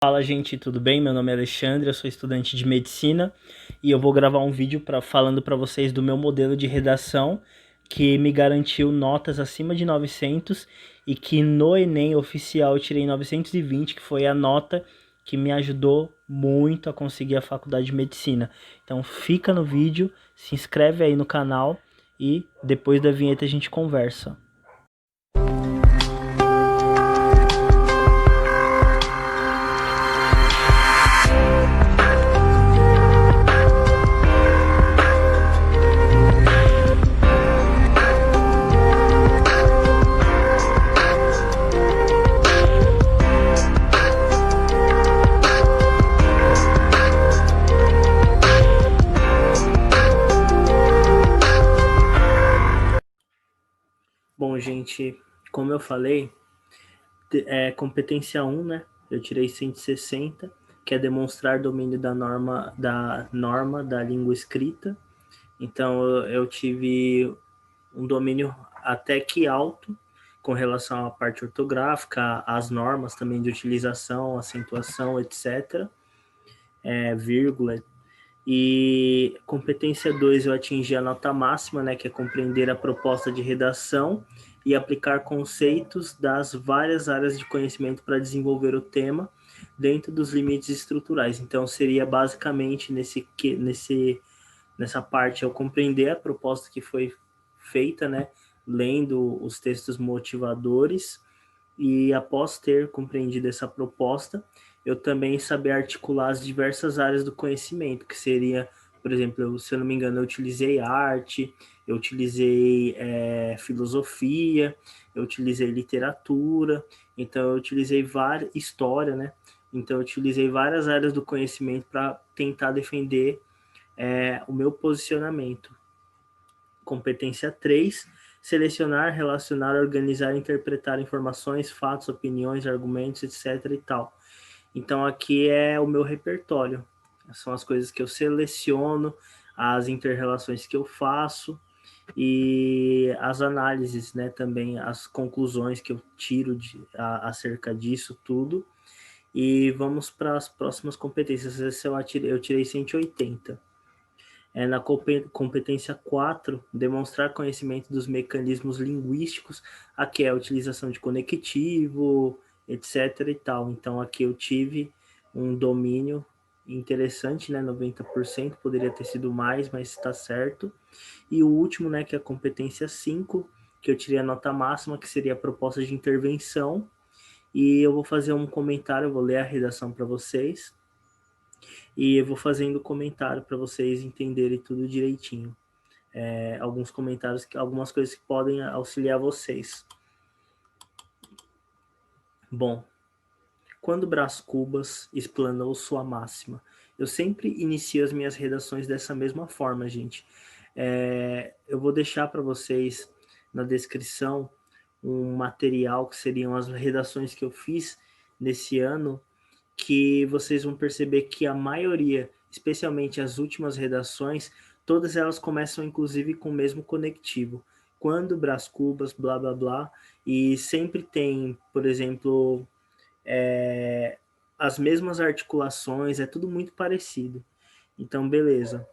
Fala, gente, tudo bem? Meu nome é Alexandre, eu sou estudante de medicina e eu vou gravar um vídeo falando para vocês do meu modelo de redação que me garantiu notas acima de 900 e que no Enem oficial eu tirei 920, que foi a nota que me ajudou muito a conseguir a faculdade de medicina. Então fica no vídeo, se inscreve aí no canal e depois da vinheta a gente conversa. Bom, gente, como eu falei, competência 1, né? Eu tirei 160, que é demonstrar domínio da norma da língua escrita. Então, eu tive um domínio até que alto com relação à parte ortográfica, às normas também de utilização, acentuação, etc., vírgula. E competência 2 eu atingi a nota máxima, né, que é compreender a proposta de redação e aplicar conceitos das várias áreas de conhecimento para desenvolver o tema dentro dos limites estruturais. Então seria basicamente nessa parte eu compreender a proposta que foi feita, né, lendo os textos motivadores, e após ter compreendido essa proposta, eu também saber articular as diversas áreas do conhecimento, que seria, por exemplo, se eu não me engano, eu utilizei arte, eu utilizei filosofia, eu utilizei literatura, então eu utilizei história, né? Então eu utilizei várias áreas do conhecimento para tentar defender o meu posicionamento. Competência 3, selecionar, relacionar, organizar, interpretar informações, fatos, opiniões, argumentos, etc. e tal. Então aqui é o meu repertório. São as coisas que eu seleciono, as interrelações que eu faço e as análises, né, também as conclusões que eu tiro acerca disso tudo. E vamos para as próximas competências. Essa eu tirei 180. Na competência 4, demonstrar conhecimento dos mecanismos linguísticos, aqui é a utilização de conectivo, etc. e tal. Então aqui eu tive um domínio interessante, né, 90%, poderia ter sido mais, mas está certo. E o último, né, que é a competência 5, que eu tirei a nota máxima, que seria a proposta de intervenção, e eu vou fazer um comentário, eu vou ler a redação para vocês, e eu vou fazendo comentário para vocês entenderem tudo direitinho. Alguns comentários, algumas coisas que podem auxiliar vocês. Bom, quando Brás Cubas explanou sua máxima, eu sempre inicio as minhas redações dessa mesma forma, gente. Eu vou deixar para vocês na descrição um material que seriam as redações que eu fiz nesse ano, que vocês vão perceber que a maioria, especialmente as últimas redações, todas elas começam inclusive com o mesmo conectivo. Quando, Brás Cubas, blá blá blá, e sempre tem, por exemplo, as mesmas articulações, é tudo muito parecido. Então, beleza.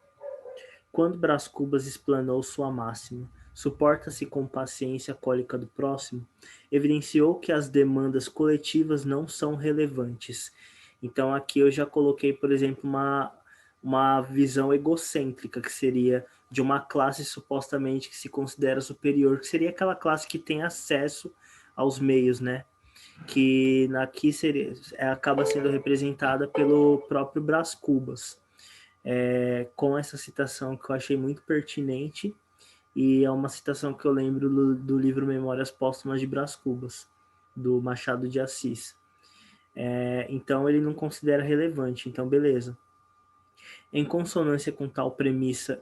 Quando Brás Cubas explanou sua máxima, suporta-se com paciência a cólica do próximo, evidenciou que as demandas coletivas não são relevantes. Então aqui eu já coloquei, por exemplo, uma visão egocêntrica, que seria de uma classe supostamente que se considera superior, que seria aquela classe que tem acesso aos meios, né? Que aqui acaba sendo representada pelo próprio Brás Cubas. Com essa citação que eu achei muito pertinente, e é uma citação que eu lembro do livro Memórias Póstumas de Brás Cubas, do Machado de Assis. Então ele não considera relevante, então beleza. Em consonância com tal premissa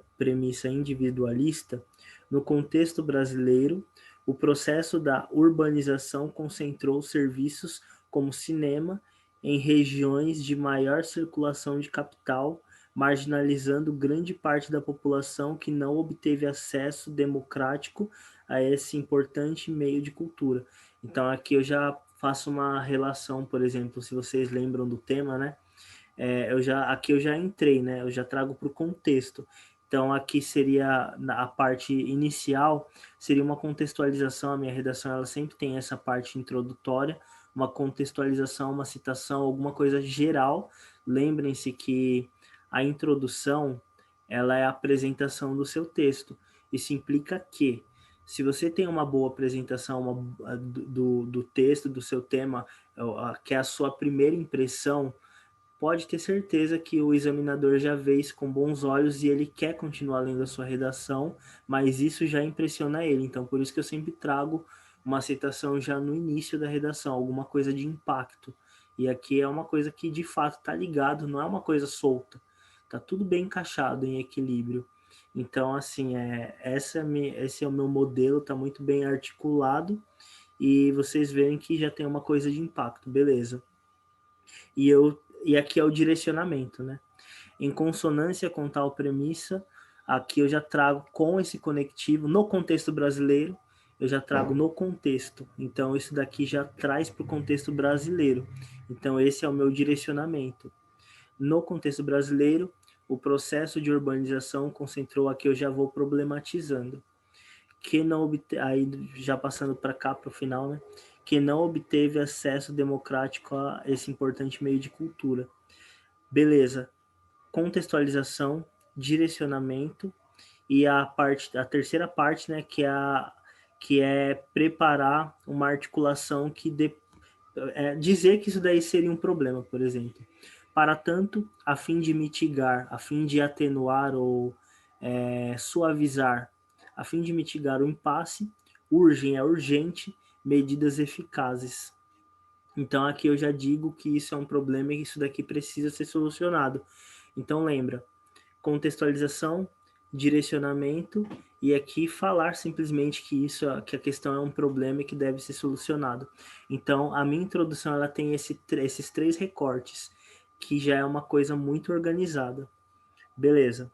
individualista, no contexto brasileiro, o processo da urbanização concentrou serviços como cinema em regiões de maior circulação de capital, marginalizando grande parte da população que não obteve acesso democrático a esse importante meio de cultura. Então aqui eu já faço uma relação, por exemplo, se vocês lembram do tema, né? Aqui eu já entrei, né? Eu já trago para o contexto. Então aqui seria a parte inicial, seria uma contextualização. A minha redação ela sempre tem essa parte introdutória, uma contextualização, uma citação, alguma coisa geral. Lembrem-se que a introdução ela é a apresentação do seu texto. Isso implica que se você tem uma boa apresentação do texto, do seu tema, que é a sua primeira impressão, pode ter certeza que o examinador já vê isso com bons olhos e ele quer continuar lendo a sua redação, mas isso já impressiona ele. Então, por isso que eu sempre trago uma citação já no início da redação, alguma coisa de impacto. E aqui é uma coisa que de fato está ligado, não é uma coisa solta. Tá tudo bem encaixado em equilíbrio. Então, assim, esse é o meu modelo, tá muito bem articulado e vocês veem que já tem uma coisa de impacto, beleza. E aqui é o direcionamento, né? Em consonância com tal premissa, aqui eu já trago com esse conectivo, no contexto brasileiro, eu já trago no contexto. Então, isso daqui já traz para o contexto brasileiro. Então, esse é o meu direcionamento. No contexto brasileiro, o processo de urbanização concentrou aqui, eu já vou problematizando. Que não obteve, aí já passando para cá, para o final, né? Que não obteve acesso democrático a esse importante meio de cultura. Beleza. Contextualização, direcionamento e a terceira parte, né, que é preparar uma articulação dizer que isso daí seria um problema, por exemplo. Para tanto, a fim de mitigar, a fim de atenuar ou suavizar, a fim de mitigar o impasse, urgem, é urgente, medidas eficazes. Então aqui eu já digo que isso é um problema e que isso daqui precisa ser solucionado. Então lembra, contextualização, direcionamento e aqui falar simplesmente que a questão é um problema e que deve ser solucionado. Então a minha introdução ela tem esses 3 recortes, que já é uma coisa muito organizada. Beleza.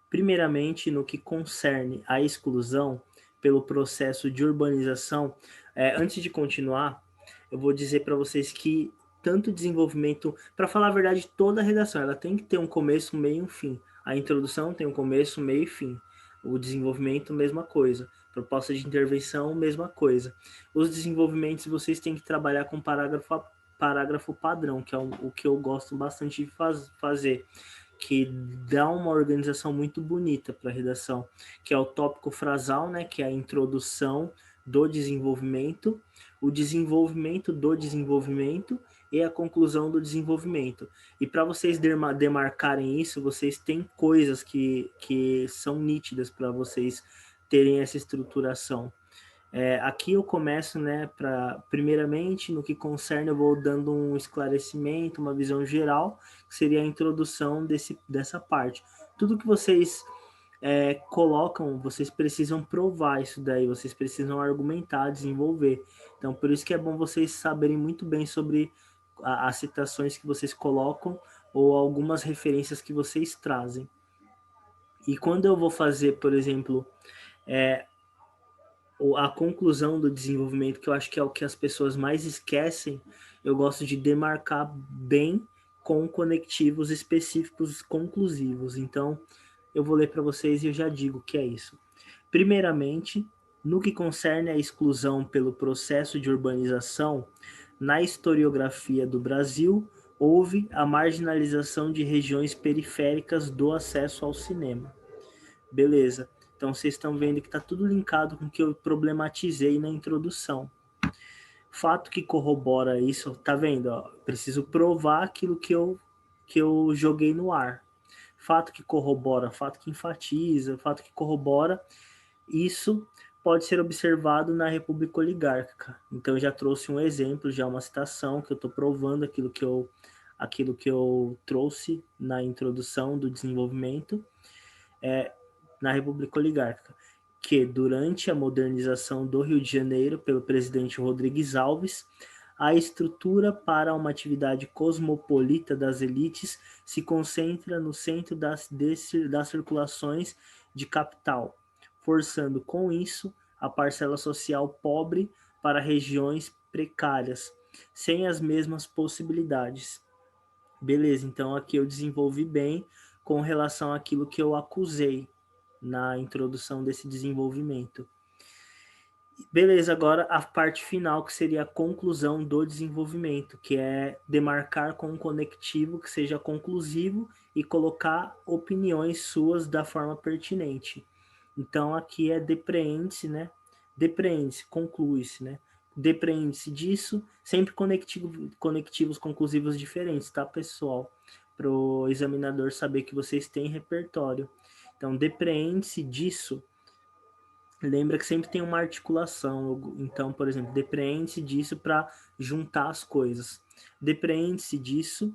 Primeiramente, no que concerne à exclusão pelo processo de urbanização, antes de continuar, eu vou dizer para vocês que tanto desenvolvimento, para falar a verdade, toda a redação, ela tem que ter um começo, um meio e um fim. A introdução tem um começo, meio e fim. O desenvolvimento, mesma coisa. Proposta de intervenção, mesma coisa. Os desenvolvimentos vocês têm que trabalhar com parágrafo padrão, que é o que eu gosto bastante de fazer, que dá uma organização muito bonita para a redação, que é o tópico frasal, né, que é a introdução do desenvolvimento, o desenvolvimento do desenvolvimento e a conclusão do desenvolvimento. E para vocês demarcarem isso, vocês têm coisas que são nítidas para vocês terem essa estruturação. Aqui eu começo, né, primeiramente, no que concerne, eu vou dando um esclarecimento, uma visão geral, que seria a introdução dessa parte. Tudo que vocês colocam, vocês precisam provar isso daí, vocês precisam argumentar, desenvolver. Então, por isso que é bom vocês saberem muito bem sobre as citações que vocês colocam ou algumas referências que vocês trazem. E quando eu vou fazer, por exemplo, a conclusão do desenvolvimento, que eu acho que é o que as pessoas mais esquecem, eu gosto de demarcar bem com conectivos específicos conclusivos. Então, eu vou ler para vocês e eu já digo o que é isso. Primeiramente, no que concerne à exclusão pelo processo de urbanização, na historiografia do Brasil, houve a marginalização de regiões periféricas do acesso ao cinema. Beleza. Então vocês estão vendo que está tudo linkado com o que eu problematizei na introdução. Fato que corrobora isso, tá vendo? Ó, preciso provar aquilo que eu joguei no ar. Fato que corrobora, fato que enfatiza, fato que corrobora, isso pode ser observado na República Oligárquica. Então eu já trouxe um exemplo, já uma citação, que eu estou provando aquilo que eu trouxe na introdução do desenvolvimento. Na República Oligárquica, que durante a modernização do Rio de Janeiro pelo presidente Rodrigues Alves, a estrutura para uma atividade cosmopolita das elites se concentra no centro das circulações de capital, forçando com isso a parcela social pobre para regiões precárias, sem as mesmas possibilidades. Beleza, então aqui eu desenvolvi bem com relação àquilo que eu acusei na introdução desse desenvolvimento. Beleza, agora a parte final, que seria a conclusão do desenvolvimento, que é demarcar com um conectivo que seja conclusivo e colocar opiniões suas da forma pertinente. Então aqui é depreende-se, né? Depreende-se, conclui-se, né? Depreende-se disso, sempre conectivos conclusivos diferentes, tá, pessoal? Para o examinador saber que vocês têm repertório. Então, depreende-se disso. Lembra que sempre tem uma articulação. Então, por exemplo, depreende-se disso para juntar as coisas. Depreende-se disso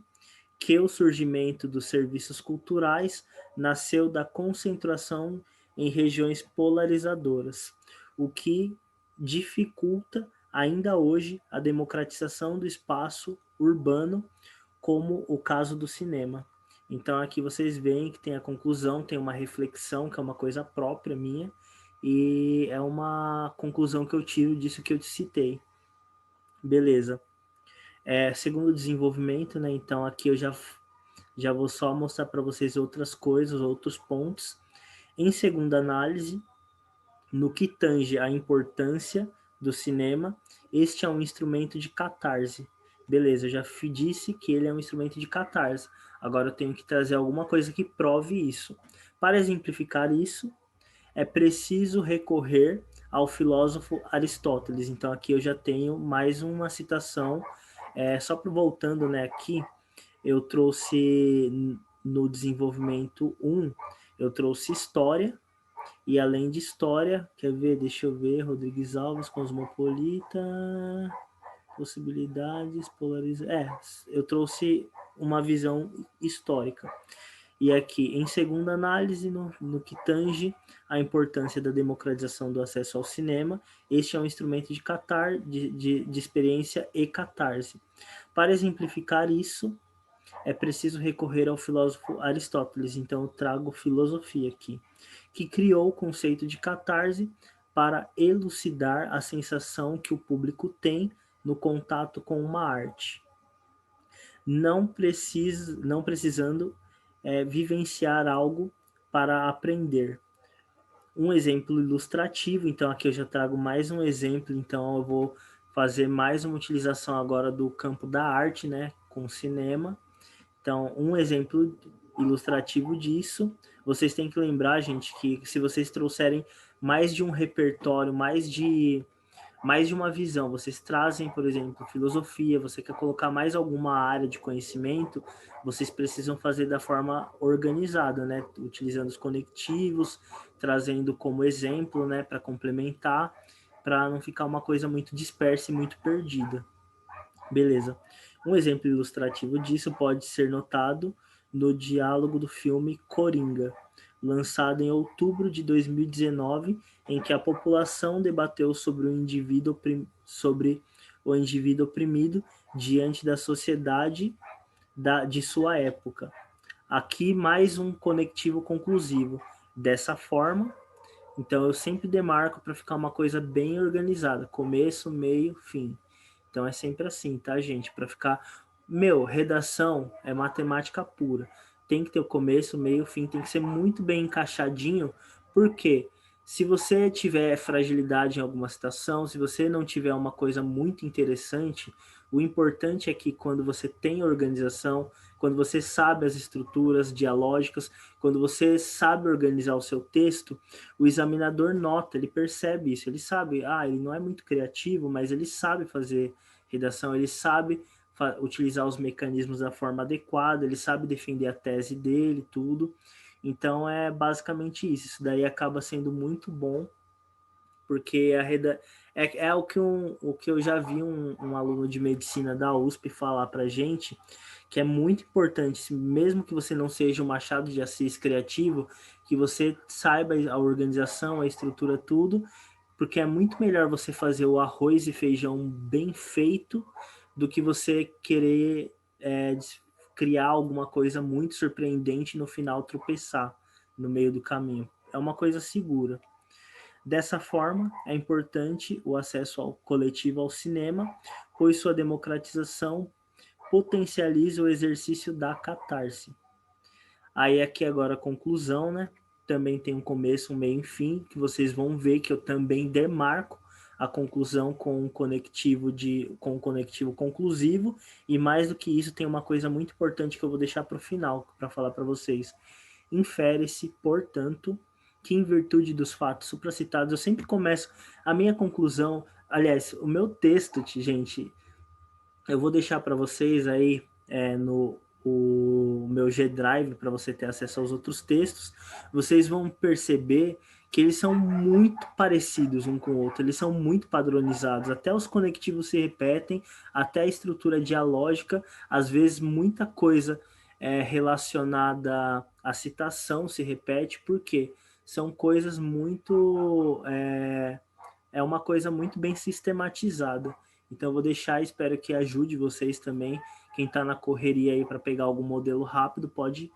que o surgimento dos serviços culturais nasceu da concentração em regiões polarizadoras, o que dificulta ainda hoje a democratização do espaço urbano, como o caso do cinema. Então aqui vocês veem que tem a conclusão, tem uma reflexão, que é uma coisa própria minha, e é uma conclusão que eu tiro disso que eu te citei. Beleza. Segundo desenvolvimento, né? Então aqui eu já vou só mostrar para vocês outras coisas, outros pontos. Em segunda análise, no que tange a importância do cinema, este é um instrumento de catarse. Beleza, eu já disse que ele é um instrumento de catarse. Agora eu tenho que trazer alguma coisa que prove isso. Para exemplificar isso, é preciso recorrer ao filósofo Aristóteles. Então aqui eu já tenho mais uma citação. Só voltando, né, aqui, eu trouxe no desenvolvimento 1, eu trouxe história, e além de história, quer ver, deixa eu ver, Rodrigues Alves, Cosmopolita, possibilidades, polarização. Eu trouxe uma visão histórica. E aqui, em segunda análise, no que tange a importância da democratização do acesso ao cinema, este é um instrumento de experiência e catarse. Para exemplificar isso, é preciso recorrer ao filósofo Aristóteles, então eu trago filosofia aqui, que criou o conceito de catarse para elucidar a sensação que o público tem no contato com uma arte, não precisando vivenciar algo para aprender. Um exemplo ilustrativo, então aqui eu já trago mais um exemplo, então eu vou fazer mais uma utilização agora do campo da arte, né, com cinema. Então, um exemplo ilustrativo disso, vocês têm que lembrar, gente, que se vocês trouxerem mais de um repertório, mais de uma visão, vocês trazem, por exemplo, filosofia, você quer colocar mais alguma área de conhecimento, vocês precisam fazer da forma organizada, né? Utilizando os conectivos, trazendo como exemplo, né, para complementar, para não ficar uma coisa muito dispersa e muito perdida. Beleza. Um exemplo ilustrativo disso pode ser notado no diálogo do filme Coringa, lançado em outubro de 2019, em que a população debateu sobre o indivíduo oprimido diante da sociedade de sua época. Aqui mais um conectivo conclusivo. Dessa forma, então eu sempre demarco para ficar uma coisa bem organizada, começo, meio, fim. Então é sempre assim, tá, gente? Para ficar. Redação é matemática pura. Tem que ter o começo, meio, fim, tem que ser muito bem encaixadinho, porque se você tiver fragilidade em alguma situação, se você não tiver uma coisa muito interessante, o importante é que quando você tem organização, quando você sabe as estruturas dialógicas, quando você sabe organizar o seu texto, o examinador nota, ele percebe isso, ele sabe, ele não é muito criativo, mas ele sabe fazer redação, ele sabe utilizar os mecanismos da forma adequada, ele sabe defender a tese dele, tudo. Então é basicamente isso. Isso daí acaba sendo muito bom, porque é o que eu já vi um aluno de medicina da USP falar pra gente, que é muito importante, mesmo que você não seja um Machado de Assis criativo, que você saiba a organização, a estrutura, tudo, porque é muito melhor você fazer o arroz e feijão bem feito do que você querer criar alguma coisa muito surpreendente e no final tropeçar no meio do caminho. É uma coisa segura. Dessa forma, é importante o acesso ao coletivo ao cinema, pois sua democratização potencializa o exercício da catarse. Aí aqui agora a conclusão, né? Também tem um começo, um meio e fim, que vocês vão ver que eu também demarco a conclusão com um conectivo conclusivo, e mais do que isso, tem uma coisa muito importante que eu vou deixar para o final, para falar para vocês. Infere-se, portanto, que em virtude dos fatos supracitados, eu sempre começo a minha conclusão, aliás, o meu texto, gente, eu vou deixar para vocês aí no o meu G Drive para você ter acesso aos outros textos. Vocês vão perceber que eles são muito parecidos um com o outro, eles são muito padronizados, até os conectivos se repetem, até a estrutura dialógica, às vezes muita coisa relacionada à citação se repete, porque são coisas muito é uma coisa muito bem sistematizada. Então eu vou deixar, espero que ajude vocês também. Quem está na correria aí para pegar algum modelo rápido pode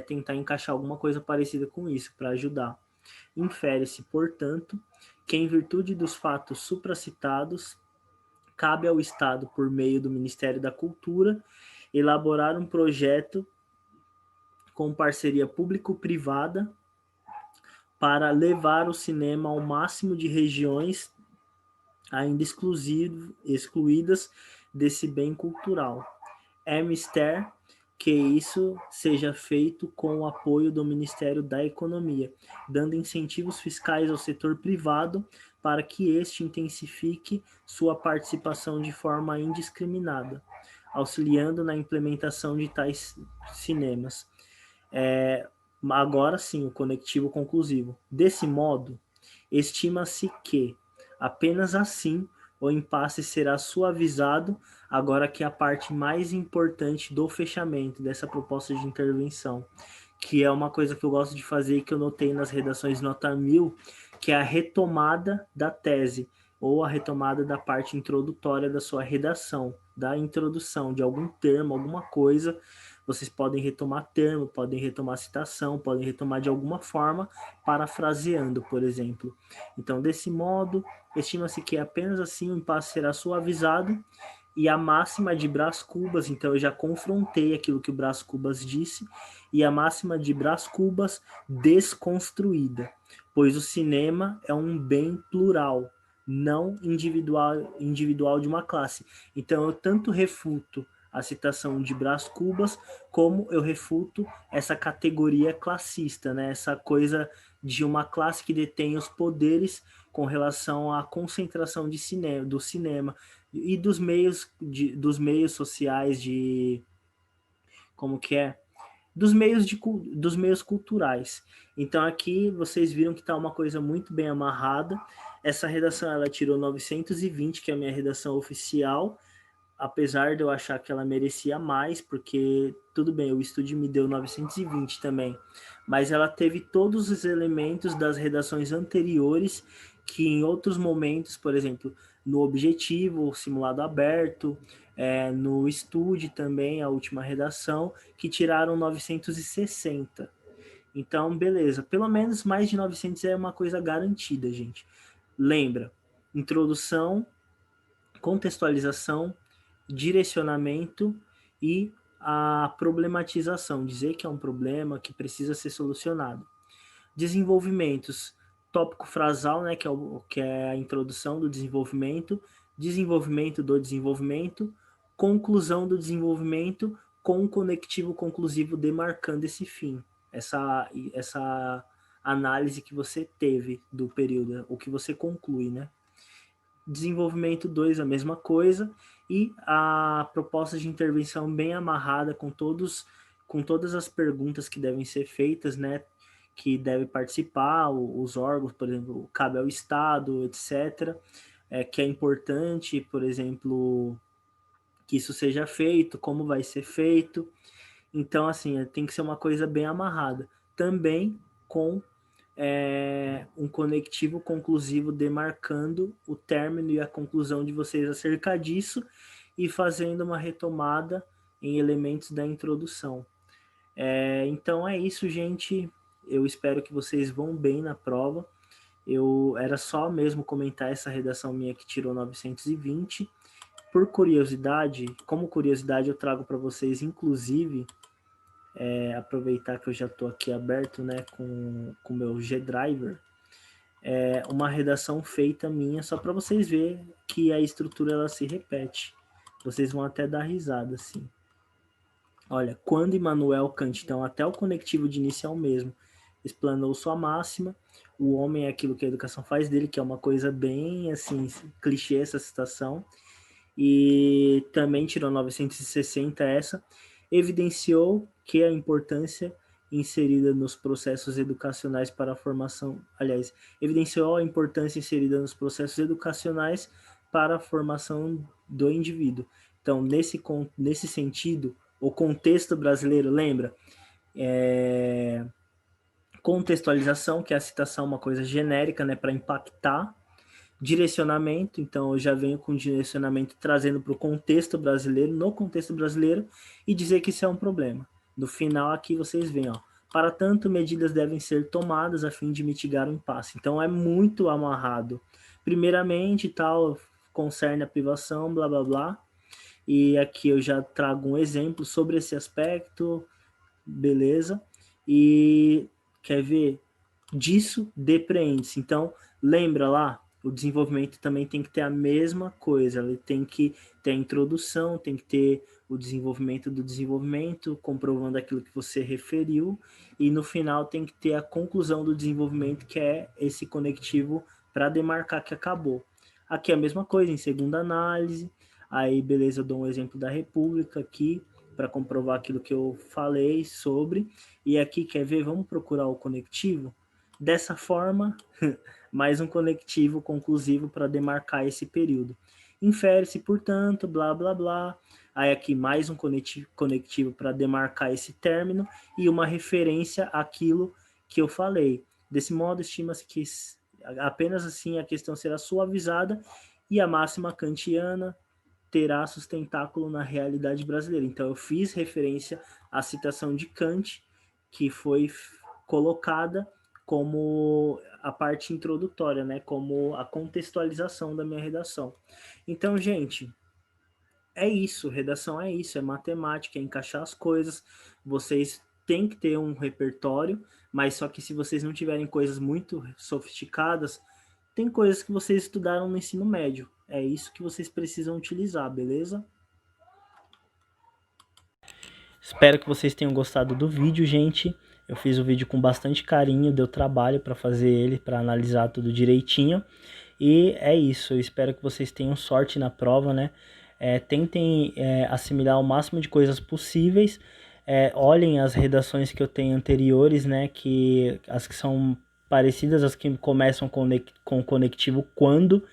tentar encaixar alguma coisa parecida com isso para ajudar. Infere-se, portanto, que em virtude dos fatos supracitados, cabe ao Estado, por meio do Ministério da Cultura, elaborar um projeto com parceria público-privada para levar o cinema ao máximo de regiões ainda excluídas desse bem cultural. É mister que isso seja feito com o apoio do Ministério da Economia, dando incentivos fiscais ao setor privado para que este intensifique sua participação de forma indiscriminada, auxiliando na implementação de tais cinemas. Agora sim, o conectivo conclusivo. Desse modo, estima-se que apenas assim o impasse será suavizado, agora que a parte mais importante do fechamento dessa proposta de intervenção, que é uma coisa que eu gosto de fazer e que eu notei nas redações nota 1000, que é a retomada da tese, ou a retomada da parte introdutória da sua redação, da introdução de algum termo, alguma coisa. Vocês podem retomar termo, podem retomar citação, podem retomar de alguma forma, parafraseando, por exemplo. Então, desse modo, estima-se que apenas assim o impasse será suavizado e a máxima de Brás Cubas, então eu já confrontei aquilo que o Brás Cubas disse, e a máxima de Brás Cubas desconstruída, pois o cinema é um bem plural, não individual de uma classe. Então eu tanto refuto a citação de Brás Cubas, como eu refuto essa categoria classista, né? Essa coisa de uma classe que detém os poderes com relação à concentração do cinema e dos meios sociais de como que é dos meios culturais. Então aqui vocês viram que está uma coisa muito bem amarrada. Essa redação ela tirou 920, que é a minha redação oficial, apesar de eu achar que ela merecia mais, porque tudo bem, o estúdio me deu 920 também, mas ela teve todos os elementos das redações anteriores que em outros momentos, por exemplo, no Objetivo, Simulado Aberto, no Estúdio também, a última redação, que tiraram 960. Então, beleza, pelo menos mais de 900 é uma coisa garantida, gente. Lembra, introdução, contextualização, direcionamento e a problematização, dizer que é um problema que precisa ser solucionado. Desenvolvimentos, tópico frasal, né, que é a introdução do desenvolvimento do desenvolvimento, conclusão do desenvolvimento com um conectivo conclusivo demarcando esse fim, essa análise que você teve do período, o que você conclui, né? Desenvolvimento 2, a mesma coisa, e a proposta de intervenção bem amarrada com todas as perguntas que devem ser feitas, né, que deve participar, os órgãos, por exemplo, cabe ao Estado, etc., que é importante, por exemplo, que isso seja feito, como vai ser feito. Então, assim, tem que ser uma coisa bem amarrada. Também com um conectivo conclusivo demarcando o término e a conclusão de vocês acerca disso e fazendo uma retomada em elementos da introdução. Então é isso, gente. Eu espero que vocês vão bem na prova. eu era só mesmo comentar essa redação minha que tirou 920. Por curiosidade, como curiosidade eu trago para vocês, inclusive, aproveitar que eu já estou aqui aberto, né, com o meu G-Driver, uma redação feita minha, só para vocês verem que a estrutura ela se repete. Vocês vão até dar risada, assim. Olha, quando Immanuel Kant, então até o conectivo de inicial mesmo, explanou sua máxima, o homem é aquilo que a educação faz dele, que é uma coisa bem, assim, clichê essa citação, e também tirou 960 essa, evidenciou que a importância inserida nos processos educacionais para a formação, aliás, evidenciou a importância inserida nos processos educacionais para a formação do indivíduo. Então, nesse sentido, o contexto brasileiro, lembra? Contextualização, que é a citação, uma coisa genérica, né, para impactar. Direcionamento, então eu já venho com direcionamento trazendo para o contexto brasileiro, no contexto brasileiro, e dizer que isso é um problema. No final aqui vocês veem, ó, para tanto medidas devem ser tomadas a fim de mitigar o impasse. Então é muito amarrado. Primeiramente, tal, concerne a privação, blá blá blá. E aqui eu já trago um exemplo sobre esse aspecto, beleza? E quer ver? Disso depreende-se. Então, lembra lá, o desenvolvimento também tem que ter a mesma coisa, ele tem que ter a introdução, tem que ter o desenvolvimento do desenvolvimento, comprovando aquilo que você referiu, e no final tem que ter a conclusão do desenvolvimento, que é esse conectivo para demarcar que acabou. Aqui é a mesma coisa, em segunda análise, aí beleza, eu dou um exemplo da República aqui, para comprovar aquilo que eu falei sobre, e aqui, quer ver, vamos procurar o conectivo? Dessa forma, mais um conectivo conclusivo para demarcar esse período. Infere-se, portanto, blá, blá, blá. Aí aqui mais um conectivo para demarcar esse término e uma referência àquilo que eu falei. Desse modo, estima-se que apenas assim a questão será suavizada e a máxima kantiana terá sustentáculo na realidade brasileira. Então, eu fiz referência à citação de Kant, que foi colocada como a parte introdutória, né, como a contextualização da minha redação. Então, gente, é isso, redação é isso, é matemática, é encaixar as coisas, vocês têm que ter um repertório, mas só que se vocês não tiverem coisas muito sofisticadas, tem coisas que vocês estudaram no ensino médio, é isso que vocês precisam utilizar, beleza? Espero que vocês tenham gostado do vídeo, gente. Eu fiz o vídeo com bastante carinho, deu trabalho para fazer ele, para analisar tudo direitinho. E é isso, eu espero que vocês tenham sorte na prova, né? Tentem assimilar o máximo de coisas possíveis. Olhem as redações que eu tenho anteriores, né? As que são parecidas, as que começam com conectivo quando,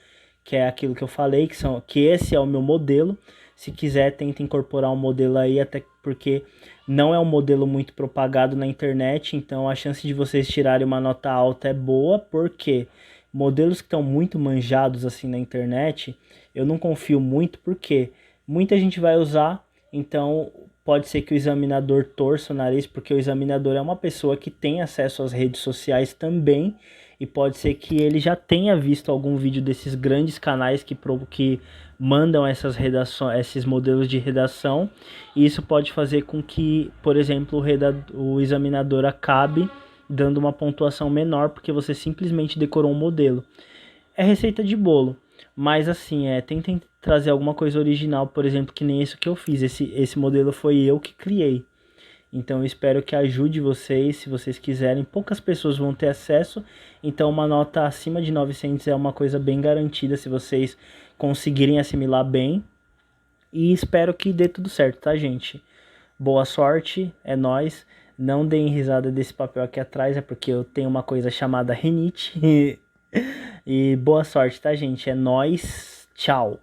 que é aquilo que eu falei, que esse é o meu modelo. Se quiser, tenta incorporar um modelo aí, até porque não é um modelo muito propagado na internet, então a chance de vocês tirarem uma nota alta é boa, porque modelos que estão muito manjados assim na internet, eu não confio muito, porque muita gente vai usar, então pode ser que o examinador torça o nariz, porque o examinador é uma pessoa que tem acesso às redes sociais também, e pode ser que ele já tenha visto algum vídeo desses grandes canais que mandam essas redações, esses modelos de redação, e isso pode fazer com que, por exemplo, o examinador acabe dando uma pontuação menor, porque você simplesmente decorou um modelo. É receita de bolo, mas assim, tentem trazer alguma coisa original, por exemplo, que nem isso que eu fiz. Esse modelo foi eu que criei. Então eu espero que ajude vocês, se vocês quiserem. Poucas pessoas vão ter acesso, então uma nota acima de 900 é uma coisa bem garantida se vocês conseguirem assimilar bem. E espero que dê tudo certo, tá, gente? Boa sorte, é nóis. Não deem risada desse papel aqui atrás, é porque eu tenho uma coisa chamada rinite. E boa sorte, tá, gente? É nóis. Tchau.